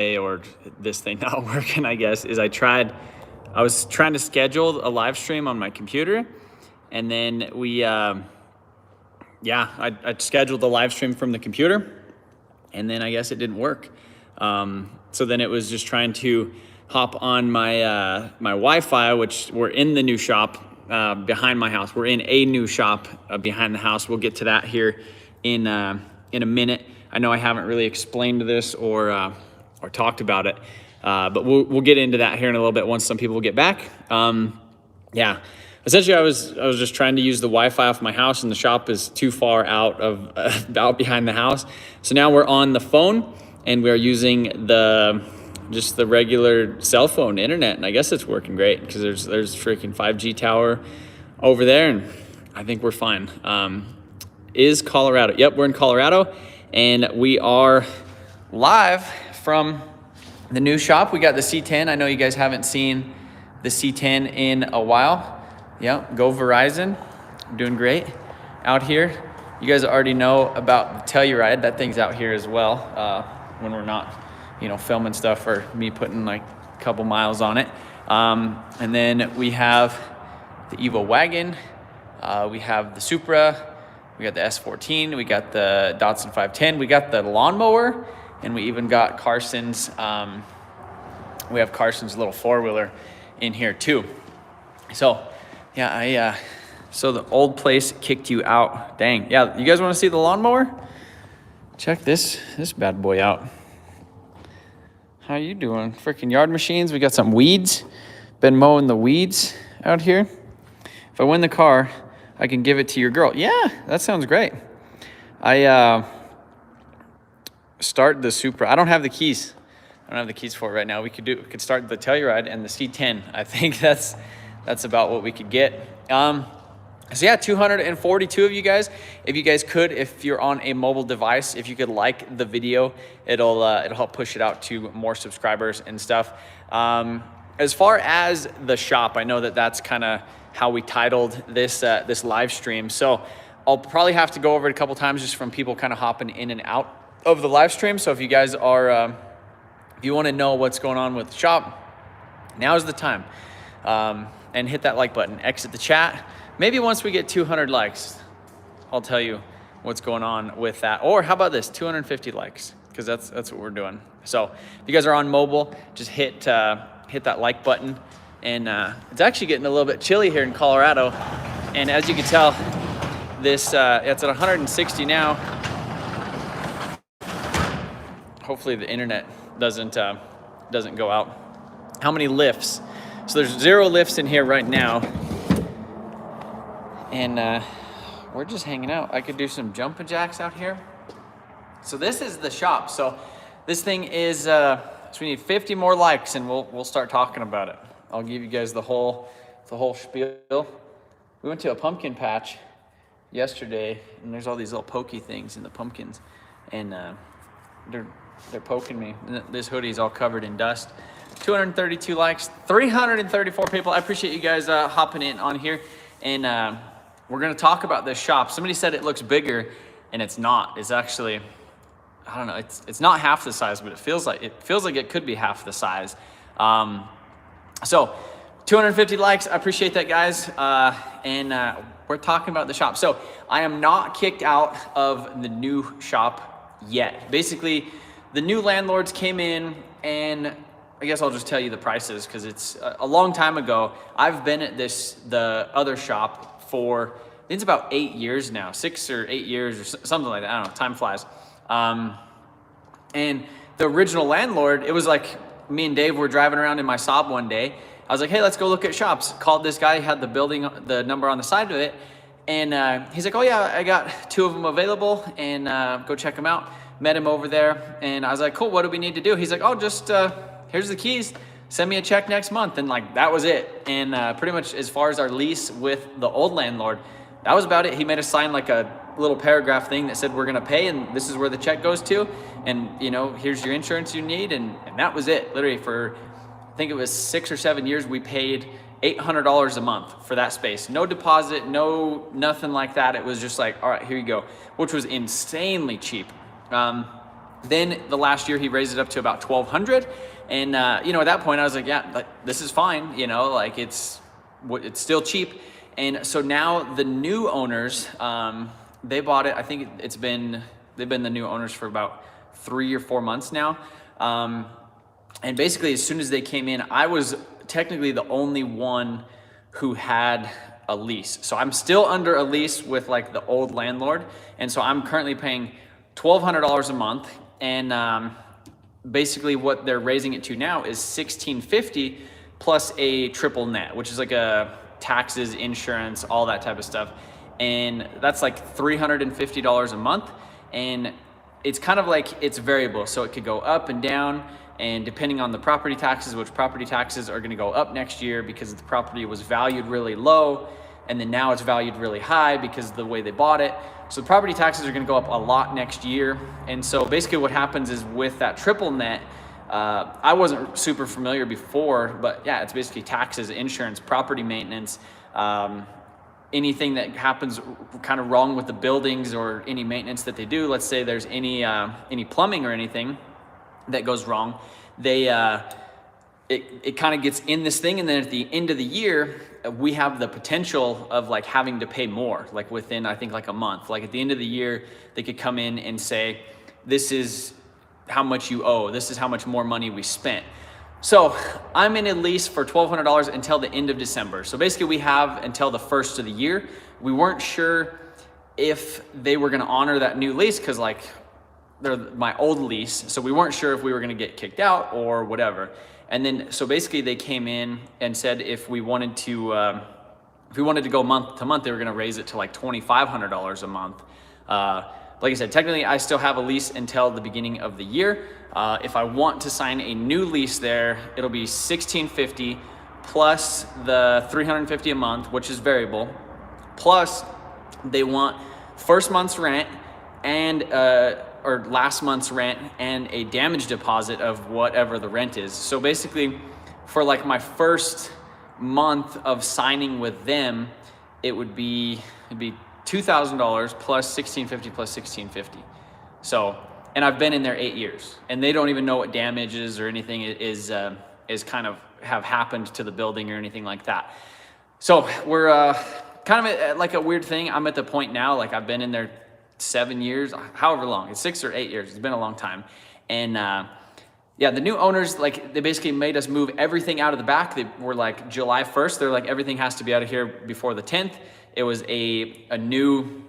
or this thing not working, I guess, is I was trying to schedule a live stream on my computer, and then I scheduled the live stream from the computer, and then I guess it didn't work. So then it was just trying to hop on my my Wi-Fi, which we're in the new shop behind my house. We're in a new shop behind the house. We'll get to that here in a minute. I know I haven't really explained this or talked about it, but we'll get into that here in a little bit once some people get back. Essentially, I was just trying to use the Wi-Fi off my house, and the shop is too far out behind the house. So now we're on the phone, and we're using just the regular cell phone internet, and I guess it's working great because there's freaking 5G tower over there, and I think we're fine. Is Colorado? Yep, we're in Colorado, and we are live from the new shop. We got the C10. I know you guys haven't seen the C10 in a while. Yeah, go Verizon. I'm doing great out here. You guys already know about the Telluride. That thing's out here as well when we're not, filming stuff or me putting like a couple miles on it. And then we have the Evo wagon. We have the Supra. We got the S14. We got the Datsun 510. We got the lawnmower, and we even got Carson's. We have Carson's little four-wheeler in here too. So yeah, so the old place kicked you out. Dang. Yeah, you guys want to see the lawnmower? Check this bad boy out. How you doing? Freaking yard machines. We got some weeds. Been mowing the weeds out here. If I win the car, I can give it to your girl. Yeah, that sounds great. I start the Supra. I don't have the keys. I don't have the keys for it right now. We could start the Telluride and the C10. I think that's about what we could get. So yeah, 242 of you guys. If you guys could, if you're on a mobile device, if you could like the video, it'll help push it out to more subscribers and stuff. As far as the shop, I know that's kind of how we titled this live stream. So I'll probably have to go over it a couple times just from people kind of hopping in and out of the live stream. So if you guys are, if you want to know what's going on with the shop, now's the time. And hit that like button, exit the chat. Maybe once we get 200 likes, I'll tell you what's going on with that. Or how about this, 250 likes, because that's what we're doing. So if you guys are on mobile, just hit that like button. And it's actually getting a little bit chilly here in Colorado. And as you can tell, it's at 160 now. Hopefully the internet doesn't go out. How many lifts? So there's 0 lifts in here right now. And we're just hanging out. I could do some jumping jacks out here. So this is the shop. So this thing is, so we need 50 more likes and we'll start talking about it. I'll give you guys the whole spiel. We went to a pumpkin patch yesterday, and there's all these little pokey things in the pumpkins, and they're poking me. This hoodie's all covered in dust. 232 likes, 334 people. I appreciate you guys hopping in on here, and we're gonna talk about this shop. Somebody said it looks bigger, and it's not. It's actually, I don't know. It's not half the size, but it feels like it could be half the size. So 250 likes. I appreciate that, guys. And we're talking about the shop. So I am not kicked out of the new shop yet. Basically, the new landlords came in, and I guess I'll just tell you the prices because it's a long time ago. I've been at the other shop for, I think it's about 8 years now, 6 or 8 years or something like that. I don't know, time flies. And the original landlord, it was like me and Dave were driving around in my Saab one day. I was like, hey, let's go look at shops. Called this guy, had the building, the number on the side of it. And he's like, oh yeah, I got 2 of them available, and go check them out. Met him over there. And I was like, cool, what do we need to do? He's like, oh, just here's the keys. Send me a check next month. And like, that was it. And pretty much as far as our lease with the old landlord, that was about it. He made us sign like a little paragraph thing that said we're gonna pay and this is where the check goes to. And here's your insurance you need. And that was it. Literally for, I think it was 6 or 7 years, we paid $800 a month for that space. No deposit, nothing like that. It was just like, all right, here you go, which was insanely cheap. Then the last year he raised it up to about 1,200. And, you know, at that point I was like, yeah, this is fine. You know, like it's still cheap. And so now the new owners, they bought it. I think they've been the new owners for about 3 or 4 months now. And basically as soon as they came in, I was technically the only one who had a lease. So I'm still under a lease with like the old landlord. And so I'm currently paying $1,200 a month. And basically what they're raising it to now is $1,650 plus a triple net, which is like a taxes, insurance, all that type of stuff. And that's like $350 a month. And it's kind of like, it's variable. So it could go up and down, and depending on the property taxes, which property taxes are gonna go up next year because the property was valued really low, and then now it's valued really high because of the way they bought it. So the property taxes are gonna go up a lot next year. And so basically what happens is with that triple net, I wasn't super familiar before, but yeah, it's basically taxes, insurance, property maintenance, anything that happens kind of wrong with the buildings or any maintenance that they do. Let's say there's any plumbing or anything that goes wrong, it kind of gets in this thing, and then at the end of the year we have the potential of like having to pay more, like within I think like a month. Like at the end of the year they could come in and say, this is how much you owe, this is how much more money we spent. So I'm in a lease for $1,200 until the end of December. So basically we have until the first of the year. We weren't sure if they were going to honor that new lease because like they're my old lease. So we weren't sure if we were going to get kicked out or whatever. And then, so basically they came in and said if we wanted to go month to month, they were going to raise it to like $2,500 a month. Like I said, technically I still have a lease until the beginning of the year. If I want to sign a new lease there, it'll be $1,650 plus the $350 a month, which is variable. Plus they want first month's rent and, or last month's rent and a damage deposit of whatever the rent is. So basically for like my first month of signing with them, it'd be $2,000 plus $1,650 plus $1,650. So, and I've been in there 8 years and they don't even know what damages or anything is kind of have happened to the building or anything like that. So we're kind of like a weird thing. I'm at the point now, like I've been in there 7 years, however long, it's 6 or 8 years. It's been a long time. And yeah, the new owners, like they basically made us move everything out of the back. They were like July 1st. They're like, everything has to be out of here before the 10th. It was a new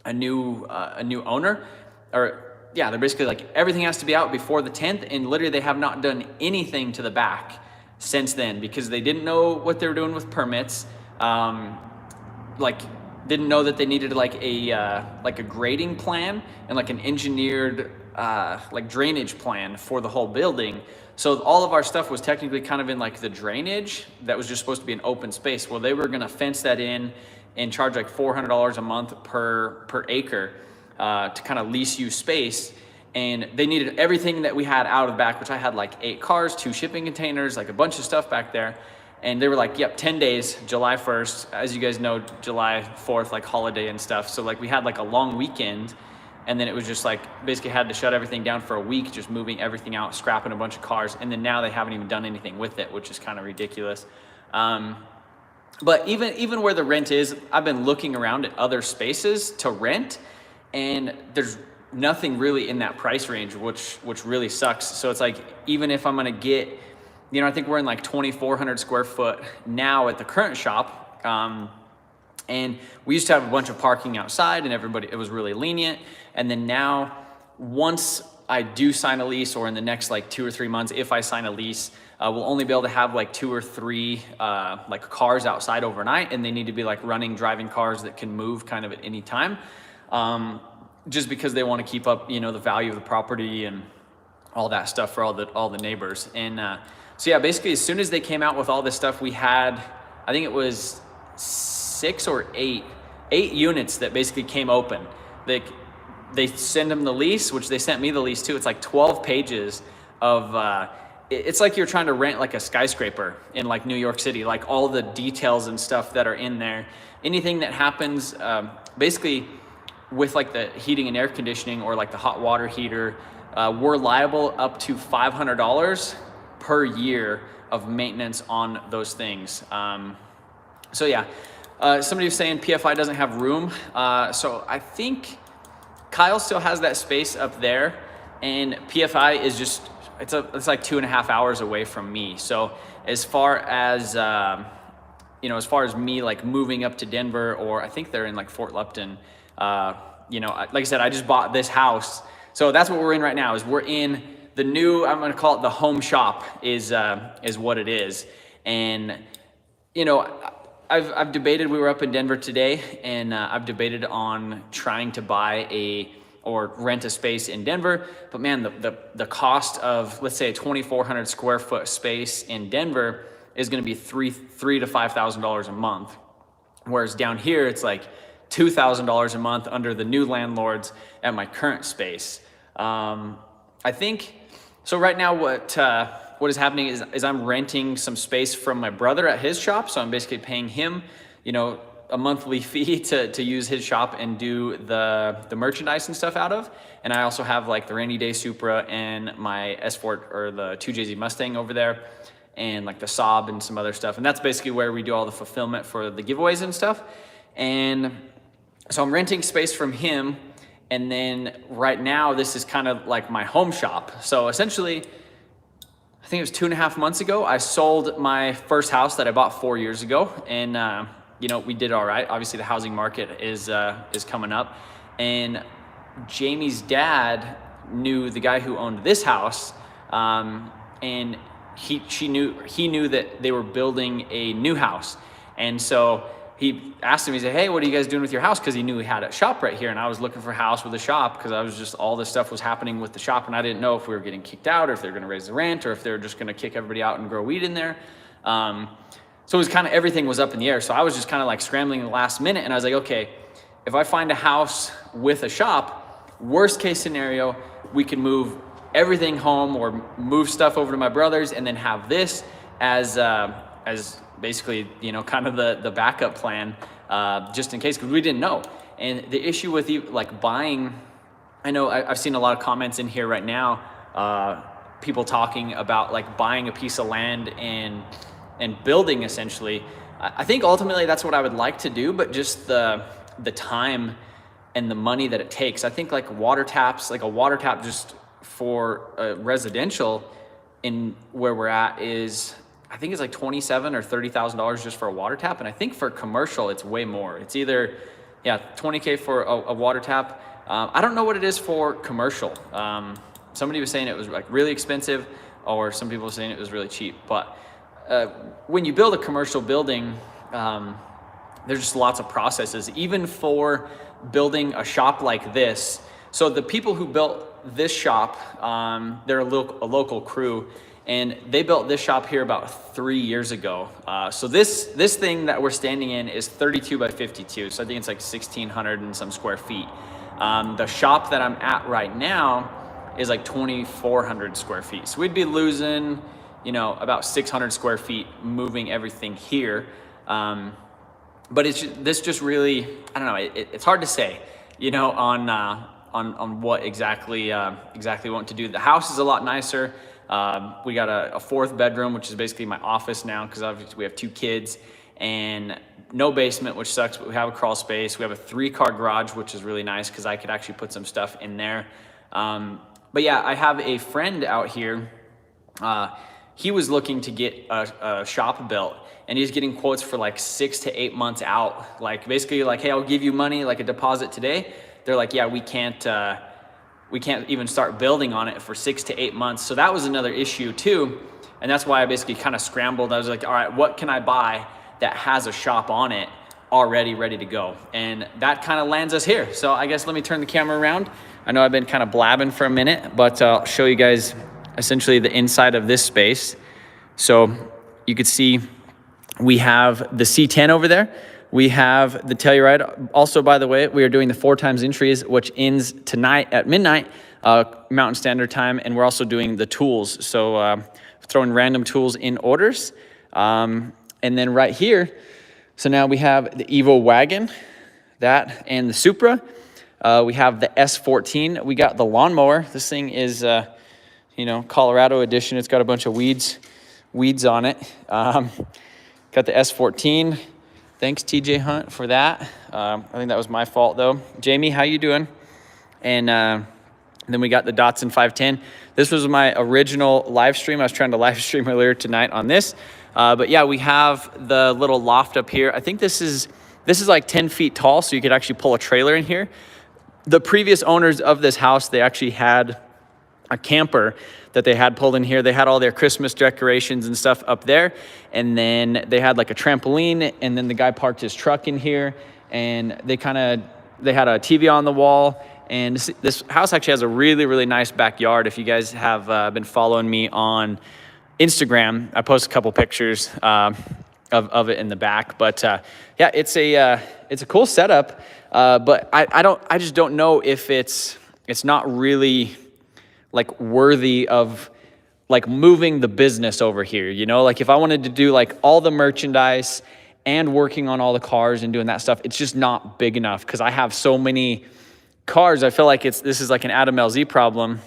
owner, or yeah, they're basically like, everything has to be out before the 10th. And literally they have not done anything to the back since then because they didn't know what they were doing with permits. Like didn't know that they needed like a grading plan and like an engineered like drainage plan for the whole building. So all of our stuff was technically kind of in like the drainage that was just supposed to be an open space. Well, they were gonna fence that in and charge like $400 a month per acre to kind of lease you space. And they needed everything that we had out of the back, which I had like 8 cars, 2 shipping containers, like a bunch of stuff back there. And they were like, yep, 10 days, July 1st. As you guys know, July 4th, like holiday and stuff. So like we had like a long weekend, and then it was just like, basically had to shut everything down for a week, just moving everything out, scrapping a bunch of cars. And then now they haven't even done anything with it, which is kind of ridiculous. But even where the rent is, I've been looking around at other spaces to rent, and there's nothing really in that price range, which really sucks. So it's like, even if I'm gonna get, you know, I think we're in like 2,400 square foot now at the current shop. And we used to have a bunch of parking outside and everybody, it was really lenient. And then now, once I do sign a lease, or in the next like 2 or 3 months, if I sign a lease, we'll only be able to have like 2 or 3 like cars outside overnight, and they need to be like running, driving cars that can move kind of at any time. Just because they want to keep up, you know, the value of the property and all that stuff for all the neighbors. And so yeah, basically as soon as they came out with all this stuff, we had, I think it was 6 or 8 units that basically came open. They send them the lease, which they sent me the lease too. It's like 12 pages of, it's like you're trying to rent like a skyscraper in like New York City, like all the details and stuff that are in there. Anything that happens, basically with like the heating and air conditioning or like the hot water heater, we're liable up to $500 per year of maintenance on those things. So yeah, somebody was saying PFI doesn't have room. So I think Kyle still has that space up there, and PFI is just, it's like 2.5 hours away from me. So as far as, as far as me like moving up to Denver, or I think they're in like Fort Lupton, like I said, I just bought this house. So that's what we're in right now, is we're in the new, I'm gonna call it the home shop is what it is. And, I've debated, we were up in Denver today, and I've debated on trying to buy or rent a space in Denver. But man, the cost of, let's say, a 2,400 square foot space in Denver is gonna be $3,000 to $5,000 a month. Whereas down here, it's like $2,000 a month under the new landlords at my current space. I think, so right now what is happening is I'm renting some space from my brother at his shop. So I'm basically paying him, a monthly fee to use his shop and do the merchandise and stuff out of. And I also have like the rainy day Supra and my S4 or the 2JZ Mustang over there, and like the Saab and some other stuff. And that's basically where we do all the fulfillment for the giveaways and stuff. And so I'm renting space from him. And then right now, this is kind of like my home shop. So essentially, I think it was 2.5 months ago, I sold my first house that I bought 4 years ago. And, we did all right. Obviously, the housing market is coming up. And Jamie's dad knew the guy who owned this house. And he knew that they were building a new house. And so he asked him, he said, hey, what are you guys doing with your house? Because he knew he had a shop right here. And I was looking for a house with a shop, because I was just, all this stuff was happening with the shop. And I didn't know if we were getting kicked out, or if they were going to raise the rent, or if they were just going to kick everybody out and grow weed in there. So it was kind of, everything was up in the air. So I was just kind of like scrambling in the last minute. And I was like, okay, if I find a house with a shop, worst case scenario, we can move everything home or move stuff over to my brother's, and then have this as basically, kind of the backup plan, just in case, because we didn't know. And the issue with like buying, I know I've seen a lot of comments in here right now, people talking about like buying a piece of land and building essentially. I think ultimately that's what I would like to do, but just the time and the money that it takes. I think like water taps, like a water tap just for residential in where we're at is, I think it's like $27,000 or $30,000 just for a water tap. And I think for commercial, it's way more. It's either, $20K for a water tap. I don't know what it is for commercial. Somebody was saying it was like really expensive, or some people were saying it was really cheap. But when you build a commercial building, there's just lots of processes, even for building a shop like this. So the people who built this shop, they're a local crew, and they built this shop here about 3 years ago. So this thing that we're standing in is 32 by 52. So I think it's like 1,600 and some square feet. The shop that I'm at right now is like 2,400 square feet. So we'd be losing, about 600 square feet moving everything here. But this just really, I don't know, it's hard to say, on what exactly want to do. The house is a lot nicer. We got a 4th bedroom, which is basically my office now, because obviously we have 2 kids, and no basement, which sucks, but we have a crawl space. We have a 3-car garage, which is really nice because I could actually put some stuff in there. But yeah, I have a friend out here. He was looking to get a shop built, and he's getting quotes for like 6 to 8 months out. Like basically like, hey, I'll give you money, like a deposit today. They're like, yeah, we can't even start building on it for 6 to 8 months. So that was another issue too. And that's why I basically kind of scrambled. I was like, all right, what can I buy that has a shop on it already ready to go? And that kind of lands us here. So I guess let me turn the camera around. I know I've been kind of blabbing for a minute, but I'll show you guys essentially the inside of this space. So you could see we have the C10 over there. We have the Telluride. Also, by the way, we are doing the 4 times entries, which ends tonight at midnight, Mountain Standard Time. And we're also doing the tools. So throwing random tools in orders. And then right here, so now we have the Evo wagon, that, and the Supra. We have the S14. We got the lawnmower. This thing is, Colorado edition. It's got a bunch of weeds on it. Got the S14. Thanks, TJ Hunt, for that. I think that was my fault, though. Jamie, how you doing? And then we got the Datsun 510. This was my original live stream. I was trying to live stream earlier tonight on this. But yeah, we have the little loft up here. I think this is like 10 feet tall, so you could actually pull a trailer in here. The previous owners of this house, they actually had a camper that they had pulled in here. They had all their Christmas decorations and stuff up there. And then they had like a trampoline, and then the guy parked his truck in here, and they had a TV on the wall. And this house actually has a really, really nice backyard. If you guys have been following me on Instagram, I post a couple pictures of it in the back. But yeah, it's a cool setup. But I just don't know if it's not really like worthy of like moving the business over here, like if I wanted to do like all the merchandise and working on all the cars and doing that stuff, it's just not big enough because I have so many cars. I feel like this is like an Adam LZ problem.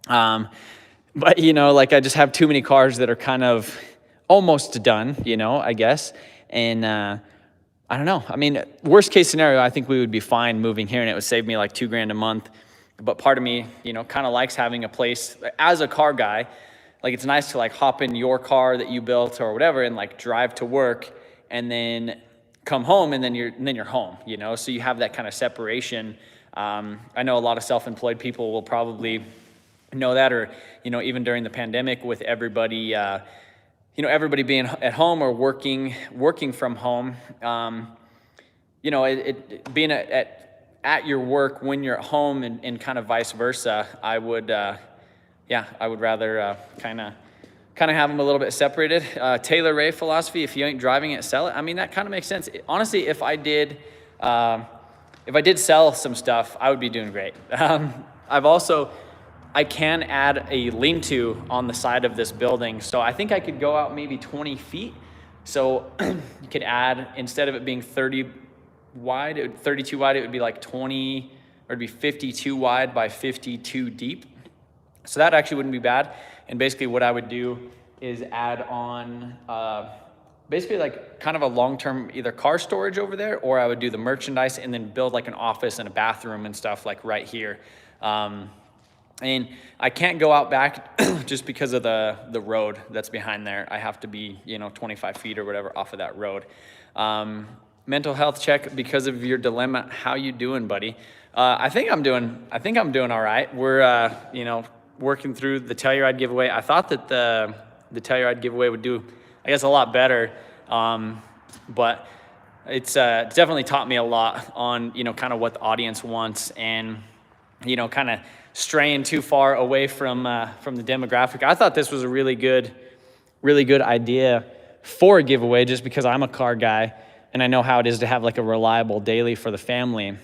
But like I just have too many cars that are kind of almost done, I guess. And I don't know. I mean, worst case scenario, I think we would be fine moving here and it would save me like $2,000 a month. But part of me, kind of likes having a place as a car guy. Like it's nice to like hop in your car that you built or whatever and like drive to work and then come home and then you're home, so you have that kind of separation. I know a lot of self-employed people will probably know that, or, even during the pandemic with everybody, everybody being at home or working from home, being at your work when you're at home and kind of vice versa, I would rather kind of have them a little bit separated. Taylor Ray philosophy, if you ain't driving it, sell it. I mean, that kind of makes sense. Honestly, if I did sell some stuff, I would be doing great. I can add a lean-to on the side of this building. So I think I could go out maybe 20 feet. So you could add, instead of it being 32 wide, it would be like 20, or it'd be 52 wide by 52 deep. So that actually wouldn't be bad. And basically what I would do is add on, basically like kind of a long-term either car storage over there, or I would do the merchandise and then build like an office and a bathroom and stuff like right here. And I can't go out back just because of the road that's behind there. I have to be, 25 feet or whatever off of that road. Mental health check because of your dilemma. How you doing, buddy? I think I'm doing all right. We're, working through the Telluride giveaway. I thought that the Telluride giveaway would do, I guess, a lot better. But it's definitely taught me a lot on, kind of what the audience wants and, kind of straying too far away from the demographic. I thought this was a really good idea for a giveaway just because I'm a car guy and I know how it is to have like a reliable daily for the family,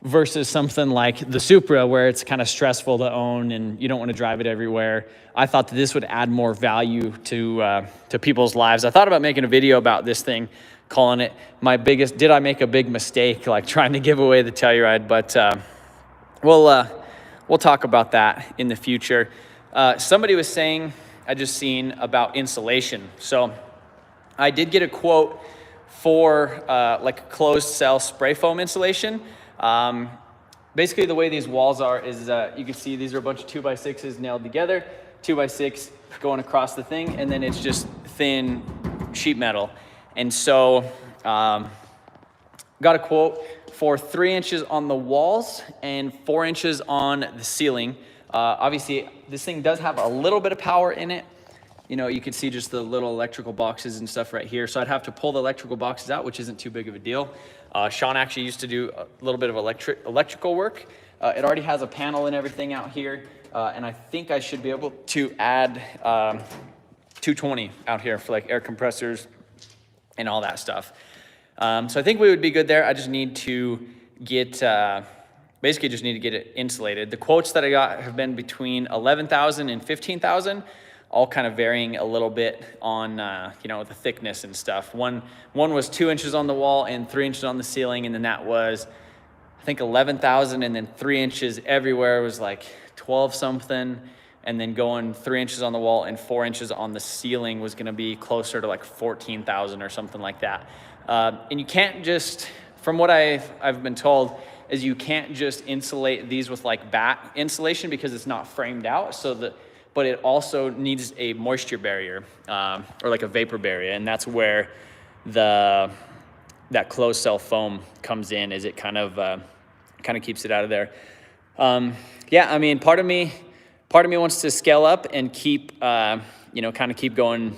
versus something like the Supra where it's kind of stressful to own and you don't want to drive it everywhere. I thought that this would add more value to people's lives. I thought about making a video about this thing, calling it did I make a big mistake, like trying to give away the Telluride, but we'll talk about that in the future. Somebody was saying, I just seen about insulation. So I did get a quote for like a closed cell spray foam insulation. Basically the way these walls are is you can see these are a bunch of 2x6s nailed together, 2x6 going across the thing, and then it's just thin sheet metal. And so got a quote for 3 inches on the walls and 4 inches on the ceiling. Obviously this thing does have a little bit of power in it. You can see just the little electrical boxes and stuff right here. So I'd have to pull the electrical boxes out, which isn't too big of a deal. Sean actually used to do a little bit of electrical work. It already has a panel and everything out here. And I think I should be able to add 220 out here for like air compressors and all that stuff. So I think we would be good there. I just need to get, basically just need to get it insulated. The quotes that I got have been between 11,000 and 15,000. All kind of varying a little bit on, the thickness and stuff. One was 2 inches on the wall and 3 inches on the ceiling, and then that was, I think 11,000, and then 3 inches everywhere was like 12 something. And then going 3 inches on the wall and 4 inches on the ceiling was gonna be closer to like 14,000 or something like that. And you can't just, from what I've been told, is you can't just insulate these with like batt insulation because it's not framed out. But it also needs a moisture barrier or like a vapor barrier, and that's where that closed cell foam comes in. Is it kind of keeps it out of there. Yeah, I mean, part of me wants to scale up and keep keep going,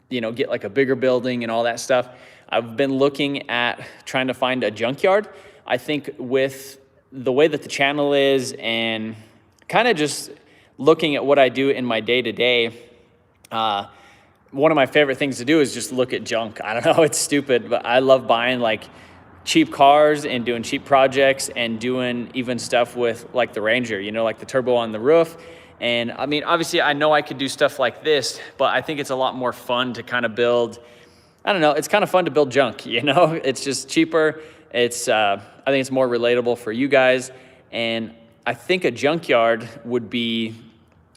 get like a bigger building and all that stuff. I've been looking at trying to find a junkyard. I think with the way that the channel is and kind of just looking at what I do in my day-to-day, one of my favorite things to do is just look at junk. I don't know, it's stupid, but I love buying like cheap cars and doing cheap projects and doing even stuff with like the Ranger, like the turbo on the roof. And I mean, obviously I know I could do stuff like this, but I think it's a lot more fun to kind of build, I don't know, it's kind of fun to build junk, it's just cheaper. It's, I think it's more relatable for you guys. And I think a junkyard would be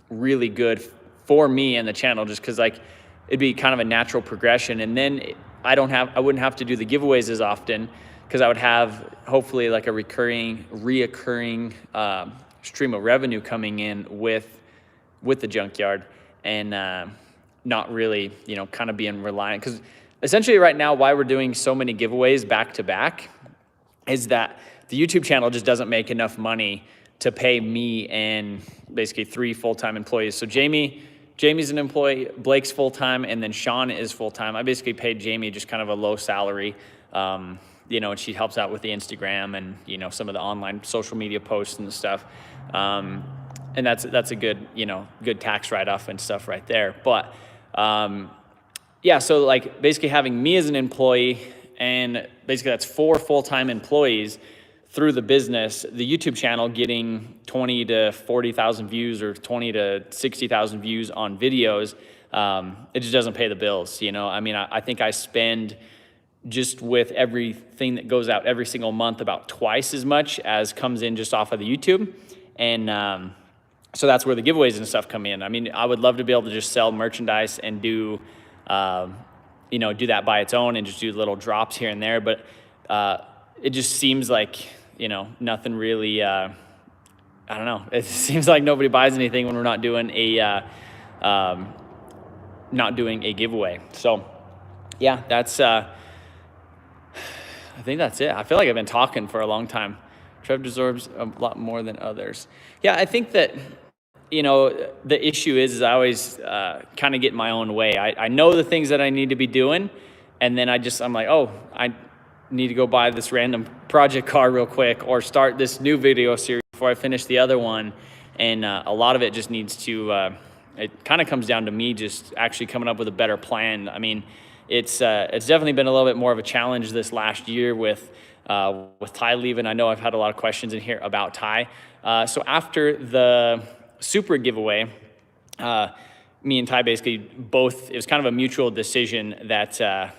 really good for me and the channel, just cause like, it'd be kind of a natural progression. And then I wouldn't have to do the giveaways as often, because I would have hopefully like a reoccurring stream of revenue coming in with the junkyard, and not really, kind of being reliant. Because essentially right now, why we're doing so many giveaways back to back is that the YouTube channel just doesn't make enough money to pay me and basically 3 full-time employees. So Jamie's an employee, Blake's full-time, and then Sean is full-time. I basically paid Jamie just kind of a low salary, and she helps out with the Instagram and, some of the online social media posts and stuff. And that's a good, good tax write-off and stuff right there. But, yeah, so like basically having me as an employee, and basically that's 4 full-time employees through the business, the YouTube channel getting 20 to 40,000 views or 20 to 60,000 views on videos, it just doesn't pay the bills. I mean, I think I spend just with everything that goes out every single month about twice as much as comes in just off of the YouTube. And so that's where the giveaways and stuff come in. I mean, I would love to be able to just sell merchandise and do that by its own and just do little drops here and there. But it just seems like, nothing really, I don't know. It seems like nobody buys anything when we're not doing a giveaway. So yeah, I think that's it. I feel like I've been talking for a long time. Trev deserves a lot more than others. Yeah, I think that, the issue is I always kind of get in my own way. I know the things that I need to be doing, and then I'm like, oh, I need to go buy this random project car real quick or start this new video series before I finish the other one. And a lot of it just needs to, it kind of comes down to me just actually coming up with a better plan. I mean, it's definitely been a little bit more of a challenge this last year with Ty leaving. I know I've had a lot of questions in here about Ty. So after the Super giveaway, me and Ty basically both, it was kind of a mutual decision that,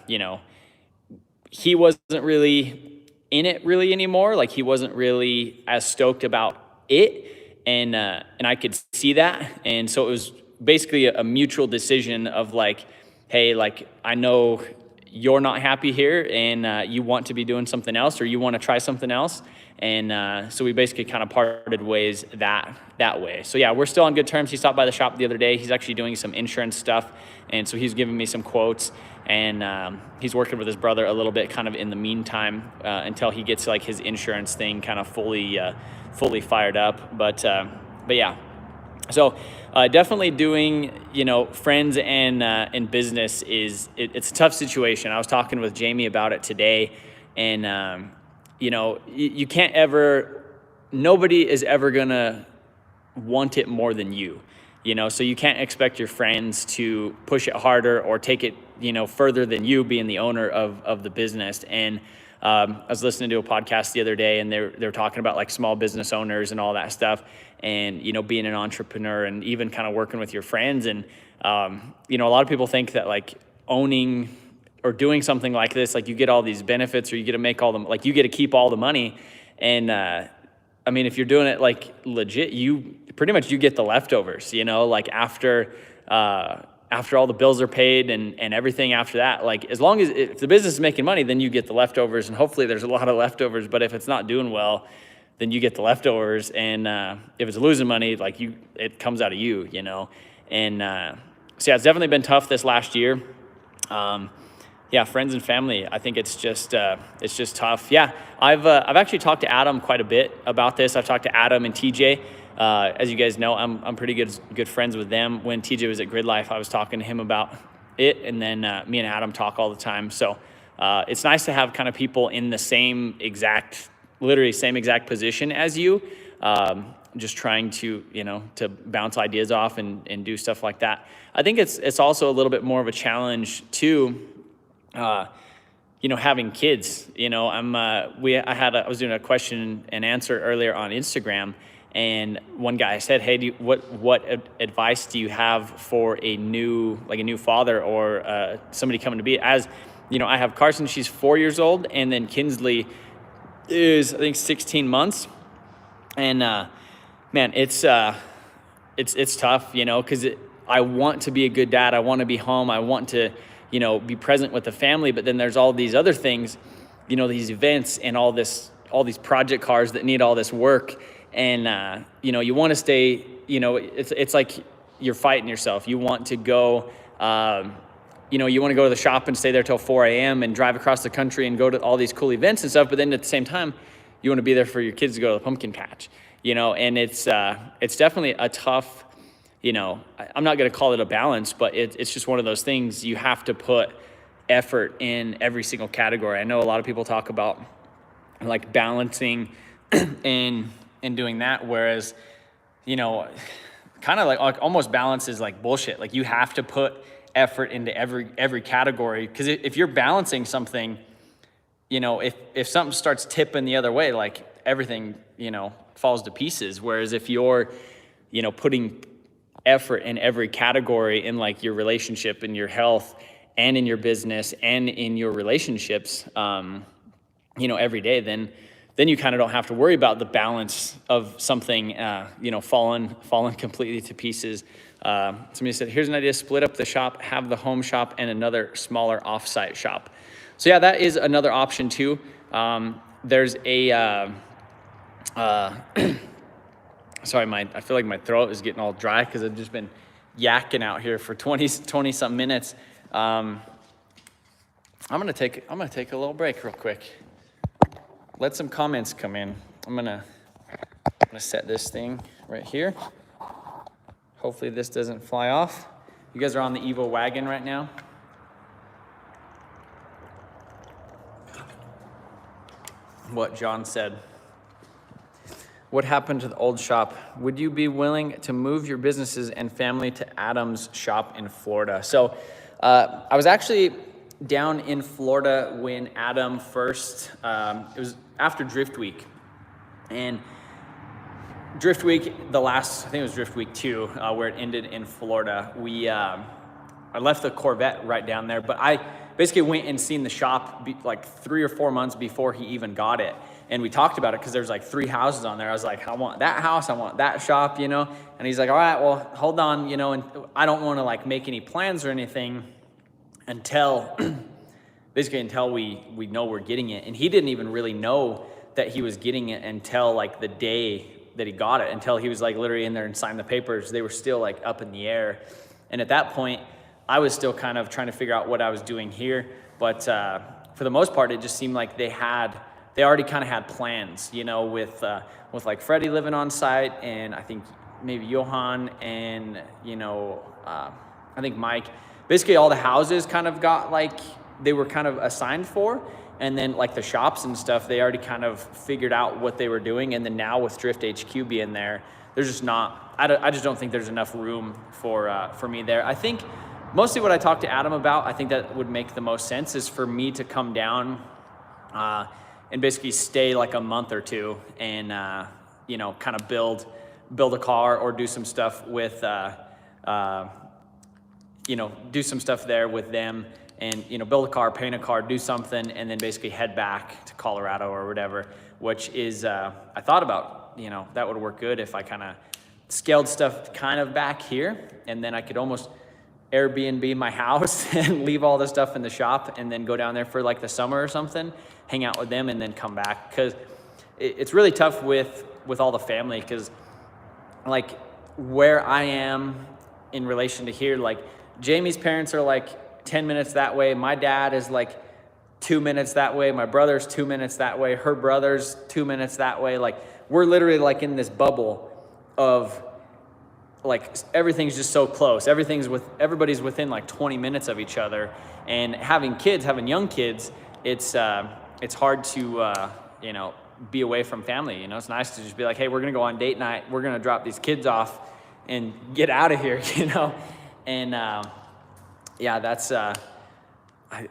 he wasn't really in it really anymore. Like he wasn't really as stoked about it. And I could see that. And so it was basically a mutual decision of like, hey, like, I know you're not happy here and you want to be doing something else or you want to try something else. And so we basically kind of parted ways that way. So yeah, we're still on good terms. He stopped by the shop the other day. He's actually doing some insurance stuff. And so he's giving me some quotes, and he's working with his brother a little bit kind of in the meantime until he gets like his insurance thing kind of fully fired up. But yeah, so definitely doing, friends and business it's a tough situation. I was talking with Jamie about it today, and you can't ever, nobody is ever gonna want it more than you, so you can't expect your friends to push it harder or take it, further than you being the owner of the business. And I was listening to a podcast the other day, and they're talking about like small business owners and all that stuff, and being an entrepreneur and even kind of working with your friends. And a lot of people think that like owning or doing something like this, like you get all these benefits, or you get to make all them, like you get to keep all the money. And I mean, if you're doing it like legit, you pretty much you get the leftovers, you know, like after all the bills are paid and everything after that. Like as long as if the business is making money, then you get the leftovers, and hopefully there's a lot of leftovers. But if it's not doing well, then you get the leftovers. And if it's losing money, like it comes out of you, you know. And so yeah, it's definitely been tough this last year. Yeah, friends and family, I think it's just tough. Yeah, I've actually talked to Adam quite a bit about this. I've talked to Adam and TJ. As you guys know, I'm pretty good friends with them. When TJ was at Grid Life, I was talking to him about it, and then me and Adam talk all the time. So it's nice to have kind of people in the literally same exact position as you, just trying to, you know, to bounce ideas off and do stuff like that. I think it's also a little bit more of a challenge too. You know, having kids, you know, I was doing a question and answer earlier on Instagram, and one guy said, hey, what advice do you have for a new father or somebody coming to be? As you know, I have Carson, she's 4 years old, and then Kinsley is, I think, 16 months. And man, it's tough, you know, because I want to be a good dad. I want to be home. I want to, you know, be present with the family. But then there's all these other things, you know, these events and all these project cars that need all this work. And, you know, you want to stay, you know, it's like you're fighting yourself. You want to go, you know, you want to go to the shop and stay there till 4 a.m. and drive across the country and go to all these cool events and stuff. But then at the same time, you want to be there for your kids to go to the pumpkin patch, you know, and it's definitely a tough, you know, I'm not going to call it a balance, but it's just one of those things. You have to put effort in every single category. I know a lot of people talk about like balancing and doing that, whereas, you know, kind of like almost balance is like bullshit. Like you have to put effort into every category, because if you're balancing something, you know, if something starts tipping the other way, like everything, you know, falls to pieces. Whereas if you're, you know, putting effort in every category in like your relationship and your health and in your business and in your relationships, you know, every day, then you kind of don't have to worry about the balance of something, you know, falling completely to pieces. Somebody said, here's an idea: split up the shop, have the home shop and another smaller offsite shop. So yeah, that is another option too. There's a, sorry, I feel like my throat is getting all dry because I've just been yakking out here for 20 some minutes. I'm gonna take a little break real quick. Let some comments come in. I'm gonna set this thing right here. Hopefully this doesn't fly off. You guys are on the Evo wagon right now. What John said. What happened to the old shop? Would you be willing to move your businesses and family to Adam's shop in Florida? So I was actually down in Florida when Adam first, it was after Drift Week. And Drift Week, I think it was Drift Week 2, where it ended in Florida. I left the Corvette right down there, but I basically went and seen the shop like 3 or 4 months before he even got it. And we talked about it because there's like 3 houses on there. I was like, I want that house, I want that shop, you know? And he's like, all right, well, hold on, you know, and I don't want to like make any plans or anything until we know we're getting it. And he didn't even really know that he was getting it until like the day that he got it, until he was like literally in there and signed the papers. They were still like up in the air. And at that point, I was still kind of trying to figure out what I was doing here. But for the most part, it just seemed like they already kind of had plans, you know, with like Freddie living on site, and I think maybe Johan and, you know, I think Mike. Basically all the houses kind of got like, they were kind of assigned for, and then like the shops and stuff, they already kind of figured out what they were doing. And then now with Drift HQ being there, there's just not, I just don't think there's enough room for me there. I think mostly what I talked to Adam about, I think that would make the most sense is for me to come down and basically stay like a month or two and, you know, kind of build a car or do some stuff with, do some stuff there with them and, build a car, paint a car, do something, and then basically head back to Colorado or whatever, which is, I thought about, that would work good if I kind of scaled stuff kind of back here, and then I could almost Airbnb my house and leave all the stuff in the shop and then go down there for like the summer or something, hang out with them, and then come back. Because it's really tough with all the family, because like where I am in relation to here, like Jamie's parents are like 10 minutes that way. My dad is like 2 minutes that way. My brother's 2 minutes that way. Her brother's 2 minutes that way. Like we're literally like in this bubble of like everything's just so close. Everybody's within like 20 minutes of each other. And having young kids, it's hard to be away from family. It's nice to just be like, hey, we're gonna go on date night. We're gonna drop these kids off and get out of here, And that's I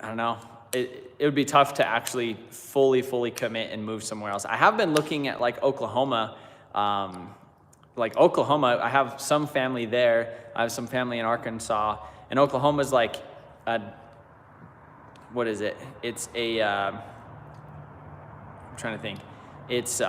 don't know. It would be tough to actually fully commit and move somewhere else. I have been looking at like Oklahoma. I have some family there. I have some family in Arkansas, and Oklahoma's like, what is it? It's a, I'm trying to think. It's